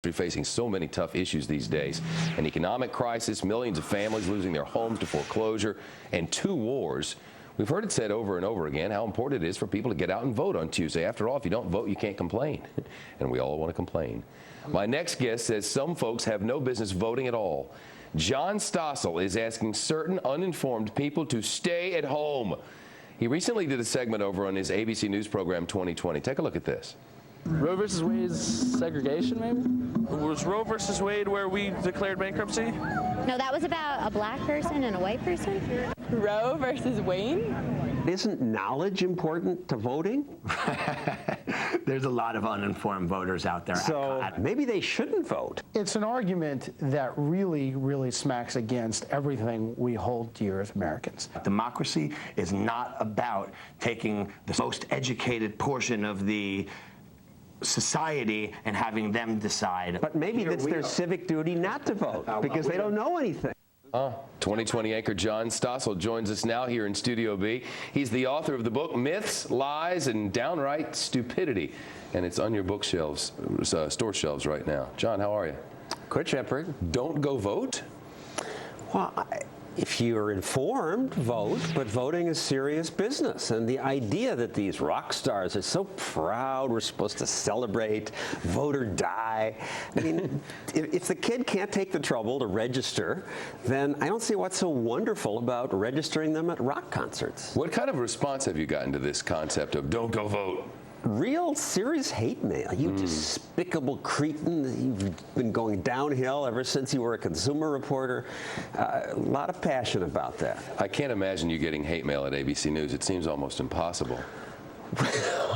Facing so many tough issues these days. An economic crisis, millions of families losing their homes to foreclosure, and 2 wars. We've heard it said over and over again how important it is for people to get out and vote on Tuesday. After all, if you don't vote, you can't complain. And we all want to complain. My next guest says some folks have no business voting at all. John Stossel is asking certain uninformed people to stay at home. He recently did a segment over on his ABC News program 2020. Take a look at this. Roe versus Wade's segregation, maybe? Was Roe versus Wade where we declared bankruptcy? No, that was about a black person and a white person. Roe versus Wade? Isn't knowledge important to voting? There's a lot of uninformed voters out there. So maybe they shouldn't vote. It's an argument that really smacks against everything we hold dear as Americans. Democracy is not about taking the most educated portion of the society and having them decide. But maybe it's their civic duty not to vote because they don't know anything. 2020 anchor John Stossel joins us now here in Studio B. He's the author of the book Myths, Lies, and Downright Stupidity. And it's on your bookshelves, store shelves right now. John, how are you? Good, Shepard. Don't go vote? Well, if you're informed, vote, but voting is serious business. And the idea that these rock stars are so proud, we're supposed to celebrate, vote or die. I mean, if the kid can't take the trouble to register, then I don't see what's so wonderful about registering them at rock concerts. What kind of response have you gotten to this concept of don't go vote? Real serious hate mail. You despicable cretin. You've been going downhill ever since you were a consumer reporter. A lot of passion about that. I can't imagine you getting hate mail at ABC News. It seems almost impossible.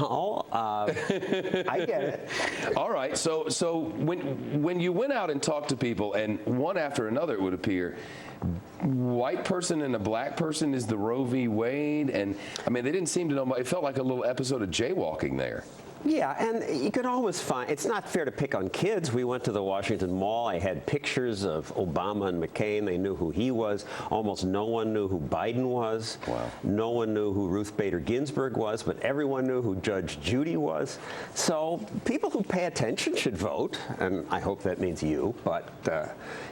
Well, I get it. All right. So when you went out and talked to people, and one after another, it would appear, white person and a black person is the Roe v. Wade, and I mean they didn't seem to know. It felt like a little episode of jaywalking there. Yeah, and you could always find, it's not fair to pick on kids. We went to the Washington Mall. I had pictures of Obama and McCain. They knew who he was. Almost no one knew who Biden was. Wow. No one knew who Ruth Bader Ginsburg was, but everyone knew who Judge Judy was. So people who pay attention should vote, and I hope that means you, but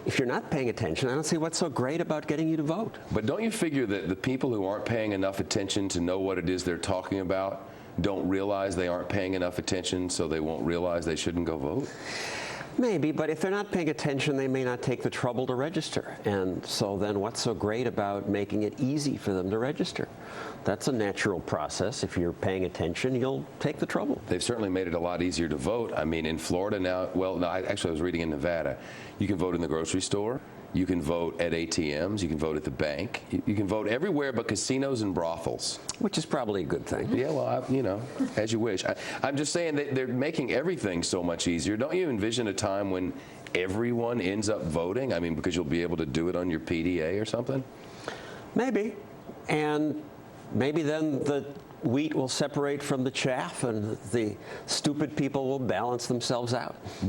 if you're not paying attention, I don't see what's so great about getting you to vote. But don't you figure that the people who aren't paying enough attention to know what it is they're talking about don't realize they aren't paying enough attention, so they won't realize they shouldn't go vote? Maybe, but if they're not paying attention, they may not take the trouble to register. And so then what's so great about making it easy for them to register? That's a natural process. If you're paying attention, you'll take the trouble. They've certainly made it a lot easier to vote. I mean, in Florida now, well, no, I was reading in Nevada, you can vote in the grocery store. You can vote at ATMs. You can vote at the bank. You can vote everywhere but casinos and brothels. Which is probably a good thing. Yeah, well, you know, as you wish. I'm just saying that they're making everything so much easier. Don't you envision a time when everyone ends up voting? I mean, because you'll be able to do it on your PDA or something? Maybe. And maybe then the wheat will separate from the chaff and the stupid people will balance themselves out.